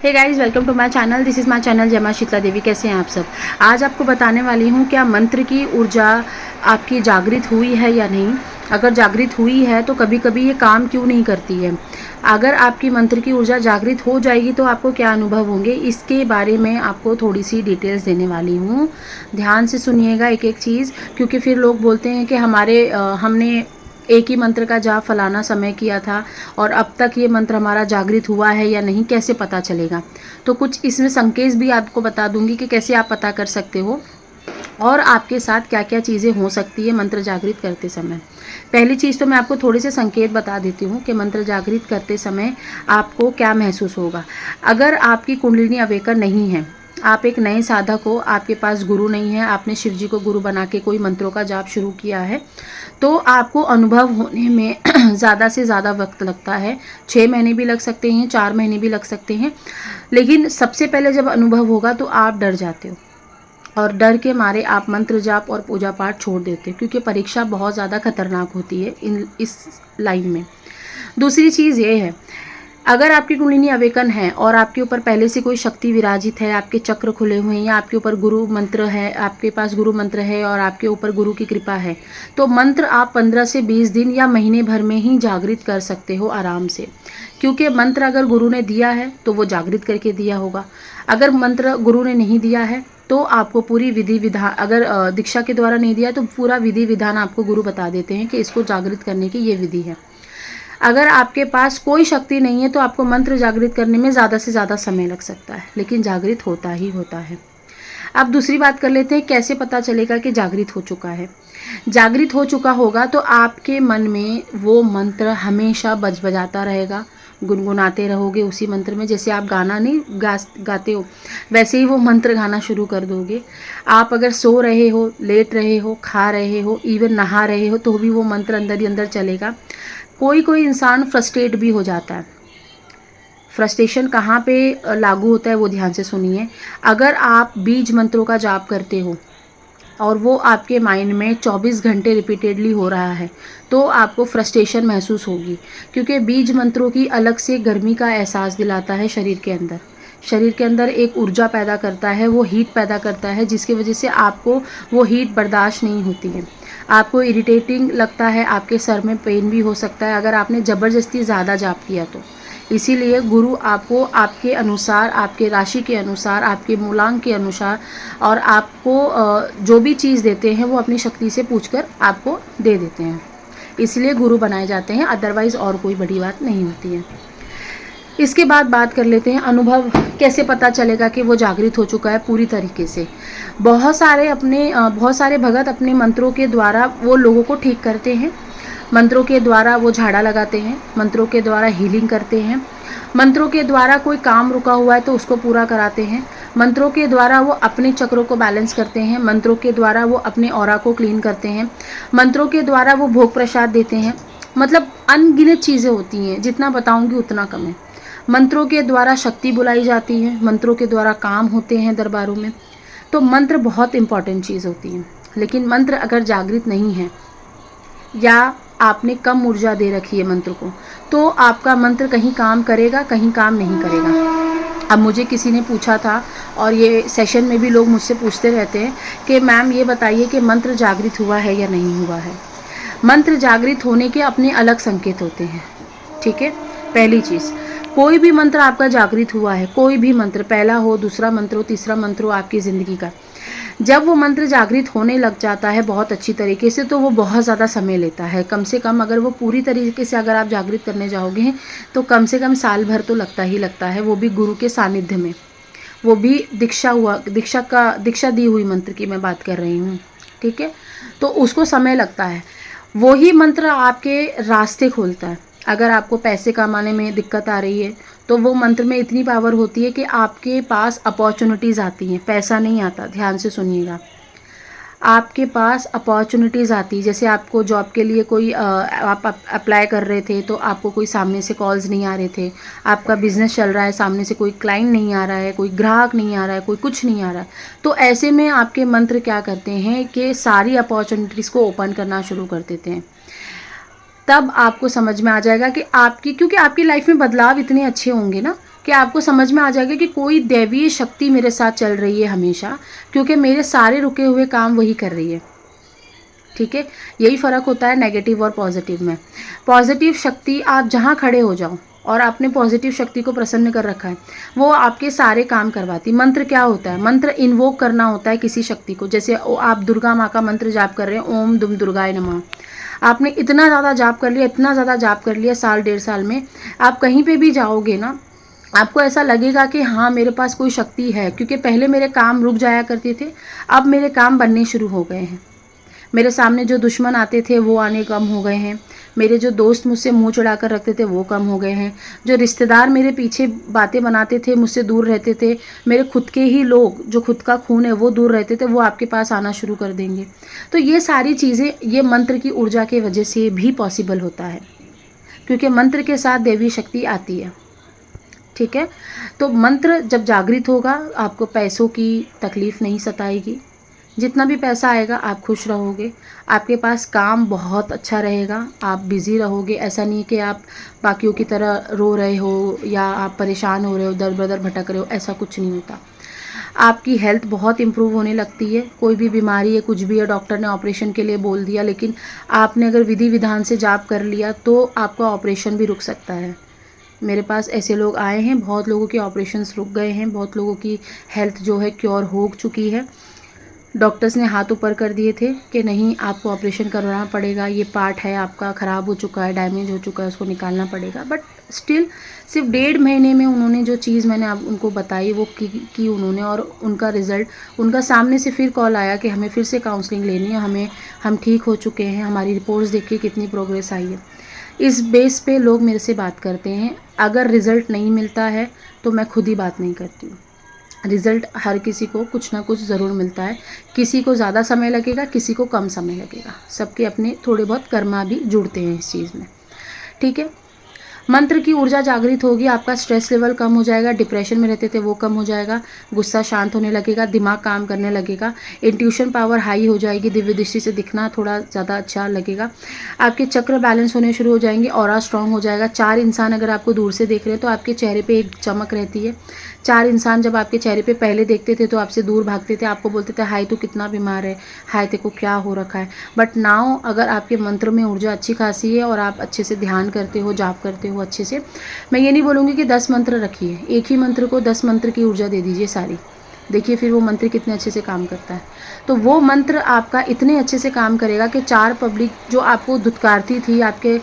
Hey guys, welcome to my channel. This is my channel जय मां शीतला देवी। कैसे हैं आप सब। आज आपको बताने वाली हूँ क्या मंत्र की ऊर्जा आपकी जागृत हुई है या नहीं। अगर जागृत हुई है तो कभी कभी ये काम क्यों नहीं करती है। अगर आपकी मंत्र की ऊर्जा जागृत हो जाएगी तो आपको क्या अनुभव होंगे, इसके बारे में आपको थोड़ी सी डिटेल्स देने वाली हूँ। ध्यान से सुनिएगा एक एक चीज़, क्योंकि फिर लोग बोलते हैं कि हमने एक ही मंत्र का जाप फलाना समय किया था और अब तक ये मंत्र हमारा जागृत हुआ है या नहीं, कैसे पता चलेगा। तो कुछ इसमें संकेत भी आपको बता दूंगी कि कैसे आप पता कर सकते हो और आपके साथ क्या क्या चीज़ें हो सकती है मंत्र जागृत करते समय। पहली चीज़ तो मैं आपको थोड़े से संकेत बता देती हूँ कि मंत्र जागृत करते समय आपको क्या महसूस होगा। अगर आपकी कुंडलिनी अवेकन नहीं है, आप एक नए साधक हो, आपके पास गुरु नहीं है, आपने शिव जी को गुरु बना के कोई मंत्रों का जाप शुरू किया है, तो आपको अनुभव होने में ज़्यादा से ज़्यादा वक्त लगता है। 6 महीने भी लग सकते हैं, 4 महीने भी लग सकते हैं। लेकिन सबसे पहले जब अनुभव होगा तो आप डर जाते हो और डर के मारे आप मंत्र जाप और पूजा पाठ छोड़ देते हो, क्योंकि परीक्षा बहुत ज़्यादा खतरनाक होती है इस लाइन में। दूसरी चीज़ ये है, अगर आपकी कुंडलिनी अवेकन है और आपके ऊपर पहले से कोई शक्ति विराजित है, आपके चक्र खुले हुए हैं या आपके ऊपर गुरु मंत्र है, आपके पास गुरु मंत्र है और आपके ऊपर गुरु की कृपा है, तो मंत्र आप 15 से 20 दिन या महीने भर में ही जागृत कर सकते हो आराम से। क्योंकि मंत्र अगर गुरु ने दिया है तो वो जागृत करके दिया होगा। अगर मंत्र गुरु ने नहीं दिया है तो आपको पूरी विधि विधान, अगर दीक्षा के द्वारा नहीं दिया तो पूरा विधि विधान आपको गुरु बता देते हैं कि इसको जागृत करने की ये विधि है। अगर आपके पास कोई शक्ति नहीं है तो आपको मंत्र जागृत करने में ज़्यादा से ज़्यादा समय लग सकता है, लेकिन जागृत होता ही होता है। अब दूसरी बात कर लेते हैं, कैसे पता चलेगा कि जागृत हो चुका है। जागृत हो चुका होगा तो आपके मन में वो मंत्र हमेशा बजबजाता रहेगा, गुनगुनाते रहोगे उसी मंत्र में। जैसे आप गाना नहीं गाते हो, वैसे ही वो मंत्र गाना शुरू कर दोगे। आप अगर सो रहे हो, लेट रहे हो, खा रहे हो, इवन नहा रहे हो, तो भी वो मंत्र अंदर ही अंदर चलेगा। कोई कोई इंसान फ्रस्ट्रेट भी हो जाता है। फ्रस्ट्रेशन कहाँ पे लागू होता है वो ध्यान से सुनिए। अगर आप बीज मंत्रों का जाप करते हो और वो आपके माइंड में 24 घंटे रिपीटेडली हो रहा है तो आपको फ्रस्ट्रेशन महसूस होगी, क्योंकि बीज मंत्रों की अलग से गर्मी का एहसास दिलाता है शरीर के अंदर। शरीर के अंदर एक ऊर्जा पैदा करता है, वो हीट पैदा करता है, जिसकी वजह से आपको वो हीट बर्दाश्त नहीं होती है। आपको इरिटेटिंग लगता है, आपके सर में पेन भी हो सकता है अगर आपने ज़बरदस्ती ज़्यादा जाप किया तो। इसीलिए गुरु आपको आपके अनुसार, आपके राशि के अनुसार, आपके मूलांक के अनुसार और आपको जो भी चीज़ देते हैं वो अपनी शक्ति से पूछकर आपको दे देते हैं। इसलिए गुरु बनाए जाते हैं, अदरवाइज़ और कोई बड़ी बात नहीं होती है। इसके बाद बात कर लेते हैं अनुभव कैसे पता चलेगा कि वो जागृत हो चुका है पूरी तरीके से। बहुत सारे भगत अपने मंत्रों के द्वारा वो लोगों को ठीक करते हैं। मंत्रों के द्वारा वो झाड़ा लगाते हैं, मंत्रों के द्वारा हीलिंग करते हैं, मंत्रों के द्वारा कोई काम रुका हुआ है तो उसको पूरा कराते हैं, मंत्रों के द्वारा वो अपने चक्रों को बैलेंस करते हैं, मंत्रों के द्वारा वो अपने ऑरा को क्लीन करते हैं, मंत्रों के द्वारा वो भोग प्रसाद देते हैं। मतलब अनगिनत चीज़ें होती हैं, जितना बताऊंगी उतना कम है। मंत्रों के द्वारा शक्ति बुलाई जाती है, मंत्रों के द्वारा काम होते हैं दरबारों में। तो मंत्र बहुत इंपॉर्टेंट चीज़ होती है। लेकिन मंत्र अगर जागृत नहीं है या आपने कम ऊर्जा दे रखी है मंत्र को, तो आपका मंत्र कहीं काम करेगा, कहीं काम नहीं करेगा। अब मुझे किसी ने पूछा था और ये सेशन में भी लोग मुझसे पूछते रहते हैं कि मैम ये बताइए कि मंत्र जागृत हुआ है या नहीं हुआ है। मंत्र जागृत होने के अपने अलग संकेत होते हैं, ठीक है। पहली चीज़, कोई भी मंत्र आपका जागृत हुआ है, कोई भी मंत्र, पहला हो, दूसरा मंत्र हो, तीसरा मंत्र हो आपकी ज़िंदगी का, जब वो मंत्र जागृत होने लग जाता है बहुत अच्छी तरीके से, तो वो बहुत ज़्यादा समय लेता है। कम से कम अगर वो पूरी तरीके से अगर आप जागृत करने जाओगे तो कम से कम साल भर तो लगता ही लगता है, वो भी गुरु के सानिध्य में, वो भी दीक्षा दी हुई मंत्र की मैं बात कर रही हूँ, ठीक है। तो उसको समय लगता है। वही मंत्र आपके रास्ते खोलता है। अगर आपको पैसे कमाने में दिक्कत आ रही है तो वो मंत्र में इतनी पावर होती है कि आपके पास अपॉर्चुनिटीज़ आती हैं। पैसा नहीं आता, ध्यान से सुनिएगा। आपके पास अपॉर्चुनिटीज़ आती है। जैसे आपको जॉब के लिए कोई आप अप्लाई कर रहे थे तो आपको कोई सामने से कॉल्स नहीं आ रहे थे। आपका बिजनेस चल रहा है, सामने से कोई क्लाइंट नहीं आ रहा है, कोई ग्राहक नहीं आ रहा है, कोई कुछ नहीं आ रहा है। तो ऐसे में आपके मंत्र क्या करते हैं कि सारी अपॉर्चुनिटीज़ को ओपन करना शुरू कर देते हैं। तब आपको समझ में आ जाएगा कि क्योंकि आपकी लाइफ में बदलाव इतने अच्छे होंगे ना कि आपको समझ में आ जाएगा कि कोई दैवीय शक्ति मेरे साथ चल रही है हमेशा, क्योंकि मेरे सारे रुके हुए काम वही कर रही है। ठीक है, यही फ़र्क होता है नेगेटिव और पॉजिटिव में। पॉजिटिव शक्ति, आप जहाँ खड़े हो जाओ और आपने पॉजिटिव शक्ति को प्रसन्न कर रखा है, वो आपके सारे काम करवाती। मंत्र क्या होता है? मंत्र इन्वोक करना होता है किसी शक्ति को। जैसे आप दुर्गा माँ का मंत्र जाप कर रहे हैं, ओम दुम दुर्गाय नमः। आपने इतना ज़्यादा जाप कर लिया, इतना ज़्यादा जाप कर लिया, साल 1.5 साल में, आप कहीं पे भी जाओगे ना, आपको ऐसा लगेगा कि हाँ मेरे पास कोई शक्ति है, क्योंकि पहले मेरे काम रुक जाया करते थे, अब मेरे काम बनने शुरू हो गए हैं। मेरे सामने जो दुश्मन आते थे वो आने कम हो गए हैं। मेरे जो दोस्त मुझसे मुंह चढ़ा कर रखते थे वो कम हो गए हैं। जो रिश्तेदार मेरे पीछे बातें बनाते थे, मुझसे दूर रहते थे, मेरे खुद के ही लोग जो खुद का खून है वो दूर रहते थे, वो आपके पास आना शुरू कर देंगे। तो ये सारी चीज़ें ये मंत्र की ऊर्जा की वजह से भी पॉसिबल होता है, क्योंकि मंत्र के साथ देवी शक्ति आती है। ठीक है, तो मंत्र जब जागृत होगा, आपको पैसों की तकलीफ़ नहीं सताएगी। जितना भी पैसा आएगा आप खुश रहोगे, आपके पास काम बहुत अच्छा रहेगा, आप बिज़ी रहोगे। ऐसा नहीं कि आप बाकियों की तरह रो रहे हो या आप परेशान हो रहे हो, दर बदर भटक रहे हो, ऐसा कुछ नहीं होता। आपकी हेल्थ बहुत इम्प्रूव होने लगती है। कोई भी बीमारी है, कुछ भी है, डॉक्टर ने ऑपरेशन के लिए बोल दिया, लेकिन आपने अगर विधि विधान से जाप कर लिया तो आपका ऑपरेशन भी रुक सकता है। मेरे पास ऐसे लोग आए हैं, बहुत लोगों के ऑपरेशंस रुक गए हैं, बहुत लोगों की हेल्थ जो है क्योर हो चुकी है। डॉक्टर्स ने हाथ ऊपर कर दिए थे कि नहीं आपको ऑपरेशन करवाना पड़ेगा, ये पार्ट है आपका ख़राब हो चुका है, डैमेज हो चुका है, उसको निकालना पड़ेगा। बट स्टिल सिर्फ 1.5 महीने में उन्होंने जो चीज़ मैंने आप उनको बताई वो की उन्होंने, और उनका रिज़ल्ट उनका सामने से फिर कॉल आया कि हमें फिर से काउंसलिंग लेनी है, हम ठीक हो चुके हैं, हमारी रिपोर्ट्स देखिए कितनी प्रोग्रेस आई है। इस बेस पे लोग मेरे से बात करते हैं। अगर रिज़ल्ट नहीं मिलता है तो मैं खुद ही बात नहीं करती हूँ। रिज़ल्ट हर किसी को कुछ ना कुछ ज़रूर मिलता है, किसी को ज़्यादा समय लगेगा, किसी को कम समय लगेगा, सबके अपने थोड़े बहुत कर्मा भी जुड़ते हैं इस चीज़ में। ठीक है, मंत्र की ऊर्जा जागृत होगी, आपका स्ट्रेस लेवल कम हो जाएगा, डिप्रेशन में रहते थे वो कम हो जाएगा, गुस्सा शांत होने लगेगा, दिमाग काम करने लगेगा, इंट्यूशन पावर हाई हो जाएगी, दिव्य दृष्टि से दिखना थोड़ा ज़्यादा अच्छा लगेगा, आपके चक्र बैलेंस होने शुरू हो जाएंगे, ऑरा स्ट्रांग हो जाएगा। 4 इंसान अगर आपको दूर से देख रहे हैं तो आपके चेहरे पे एक चमक रहती है। 4 इंसान जब आपके चेहरे पे पहले देखते थे तो आपसे दूर भागते थे, आपको बोलते थे हाय तू कितना बीमार है, हाय तेरे को क्या हो रखा है। बट नाउ अगर आपके मंत्र में ऊर्जा अच्छी खासी है और आप अच्छे से ध्यान करते हो, जाप करते हो अच्छे से, मैं ये नहीं बोलूँगी कि 10 मंत्र रखिए, एक ही मंत्र को 10 मंत्र की ऊर्जा दे दीजिए सारी, देखिए फिर वो मंत्र कितने अच्छे से काम करता है। तो वो मंत्र आपका इतने अच्छे से काम करेगा कि 4 पब्लिक जो आपको धुतकारती थी, आपके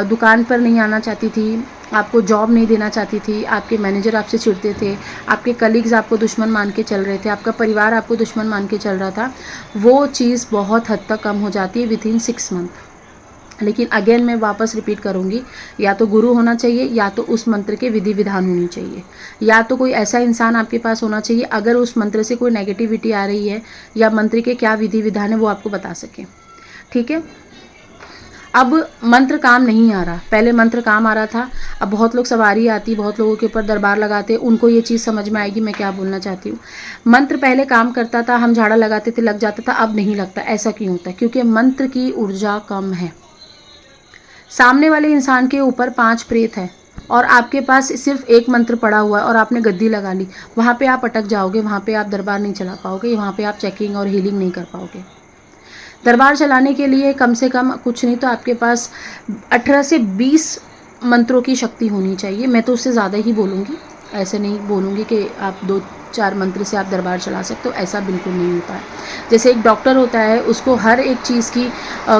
दुकान पर नहीं आना चाहती थी, आपको जॉब नहीं देना चाहती थी, आपके मैनेजर आपसे चिढ़ते थे, आपके कलीग्स आपको दुश्मन मान के चल रहे थे, आपका परिवार आपको दुश्मन मान के चल रहा था, वो चीज़ बहुत हद तक कम हो जाती है विथिन 6 मंथ। लेकिन अगेन मैं वापस रिपीट करूँगी, या तो गुरु होना चाहिए, या तो उस मंत्र के विधि विधान होनी चाहिए, या तो कोई ऐसा इंसान आपके पास होना चाहिए अगर उस मंत्र से कोई नेगेटिविटी आ रही है या मंत्र के क्या विधि विधान है वो आपको बता सके। ठीक है, अब मंत्र काम नहीं आ रहा, पहले मंत्र काम आ रहा था। अब बहुत लोग सवारी आती, बहुत लोगों के ऊपर दरबार लगाते, उनको ये चीज़ समझ में आएगी मैं क्या बोलना चाहती हूँ। मंत्र पहले काम करता था, हम झाड़ा लगाते थे लग जाता था, अब नहीं लगता। ऐसा क्यों होता है? क्योंकि मंत्र की ऊर्जा कम है। सामने वाले इंसान के ऊपर 5 प्रेत है और आपके पास सिर्फ एक मंत्र पड़ा हुआ है और आपने गद्दी लगा ली, वहाँ पे आप अटक जाओगे, वहाँ पे आप दरबार नहीं चला पाओगे, वहाँ पे आप चेकिंग और हीलिंग नहीं कर पाओगे। दरबार चलाने के लिए कम से कम कुछ नहीं तो आपके पास 18 से 20 मंत्रों की शक्ति होनी चाहिए। मैं तो उससे ज़्यादा ही बोलूँगी, ऐसे नहीं बोलूँगी कि आप 2-4 मंत्र से आप दरबार चला सकते हो, ऐसा बिल्कुल नहीं होता है। जैसे एक डॉक्टर होता है, उसको हर एक चीज़ की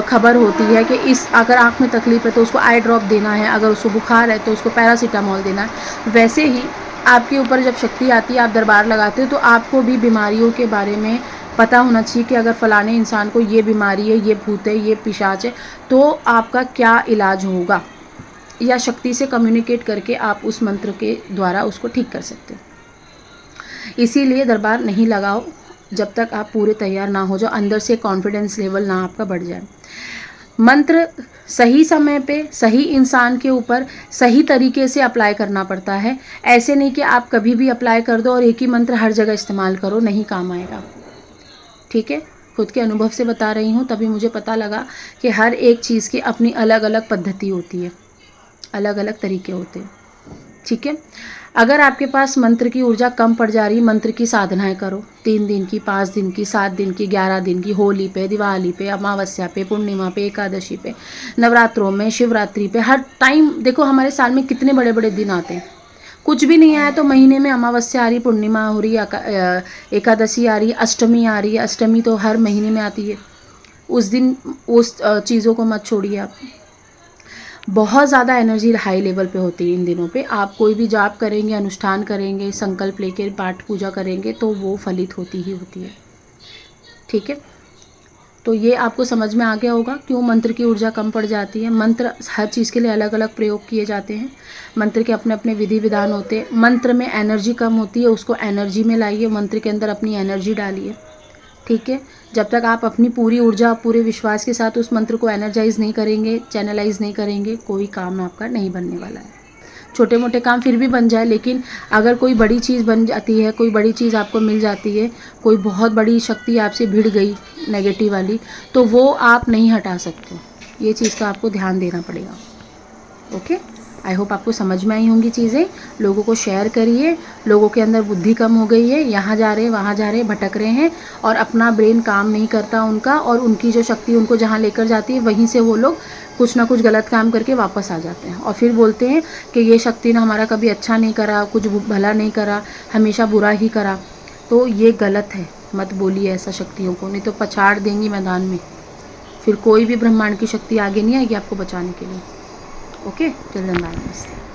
खबर होती है कि इस अगर आँख में तकलीफ़ है तो उसको आई ड्रॉप देना है, अगर उसको बुखार है तो उसको पैरासीटामोल देना है। वैसे ही आपके ऊपर जब शक्ति आती है, आप दरबार लगाते हो, तो आपको भी बीमारियों के बारे में पता होना चाहिए कि अगर फ़लाने इंसान को ये बीमारी है, ये भूत है, ये पिशाच है, तो आपका क्या इलाज होगा, या शक्ति से कम्युनिकेट करके आप उस मंत्र के द्वारा उसको ठीक कर सकते हो। इसीलिए दरबार नहीं लगाओ जब तक आप पूरे तैयार ना हो जाओ, अंदर से कॉन्फिडेंस लेवल ना आपका बढ़ जाए। मंत्र सही समय पे सही इंसान के ऊपर सही तरीके से अप्लाई करना पड़ता है। ऐसे नहीं कि आप कभी भी अप्लाई कर दो और एक ही मंत्र हर जगह इस्तेमाल करो, नहीं काम आएगा। ठीक है, खुद के अनुभव से बता रही हूँ, तभी मुझे पता लगा कि हर एक चीज़ की अपनी अलग अलग पद्धति होती है, अलग अलग तरीके होते हैं। ठीक है, अगर आपके पास मंत्र की ऊर्जा कम पड़ जा रही, मंत्र की साधनाएं करो, 3 दिन की, 5 दिन की, 7 दिन की, 11 दिन की, होली पे, दिवाली पे, अमावस्या पे, पूर्णिमा पे, एकादशी पे, नवरात्रों में, शिवरात्रि पे, हर टाइम देखो हमारे साल में कितने बड़े बड़े दिन आते हैं। कुछ भी नहीं आया तो महीने में अमावस्या आ रही, पूर्णिमा हो रही, एकादशी आ रही, अष्टमी आ रही है। अष्टमी तो हर महीने में आती है। उस दिन उस चीज़ों को मत छोड़िए आप। बहुत ज़्यादा एनर्जी हाई लेवल पे होती है इन दिनों पे। आप कोई भी जाप करेंगे, अनुष्ठान करेंगे, संकल्प लेकर पाठ पूजा करेंगे तो वो फलित होती ही होती है। ठीक है, तो ये आपको समझ में आ गया होगा क्यों मंत्र की ऊर्जा कम पड़ जाती है। मंत्र हर चीज़ के लिए अलग अलग प्रयोग किए जाते हैं। मंत्र के अपने अपने विधि विधान होते हैं। मंत्र में एनर्जी कम होती है, उसको एनर्जी में लाइए, मंत्र के अंदर अपनी एनर्जी डालिए। ठीक है, जब तक आप अपनी पूरी ऊर्जा, पूरे विश्वास के साथ उस मंत्र को एनर्जाइज नहीं करेंगे, चैनलाइज नहीं करेंगे, कोई काम आपका नहीं बनने वाला है। छोटे मोटे काम फिर भी बन जाए, लेकिन अगर कोई बड़ी चीज़ बन जाती है, कोई बड़ी चीज़ आपको मिल जाती है, कोई बहुत बड़ी शक्ति आपसे भिड़ गई नेगेटिव वाली, तो वो आप नहीं हटा सकते। ये चीज़ का आपको ध्यान देना पड़ेगा। ओके, आई होप आपको समझ में आई होंगी चीज़ें। लोगों को शेयर करिए। लोगों के अंदर बुद्धि कम हो गई है, यहाँ जा रहे वहाँ जा रहे, भटक रहे हैं और अपना ब्रेन काम नहीं करता उनका, और उनकी जो शक्ति उनको जहाँ लेकर जाती है वहीं से वो लोग कुछ ना कुछ गलत काम करके वापस आ जाते हैं और फिर बोलते हैं कि ये शक्ति ने हमारा कभी अच्छा नहीं करा, कुछ भला नहीं करा, हमेशा बुरा ही करा। तो ये गलत है, मत बोलिए ऐसा शक्तियों को, नहीं तो पछाड़ देंगी मैदान में। फिर कोई भी ब्रह्मांड की शक्ति आगे नहीं आएगी आपको बचाने के लिए। ओके, टिल देन बाय, नमस्ते।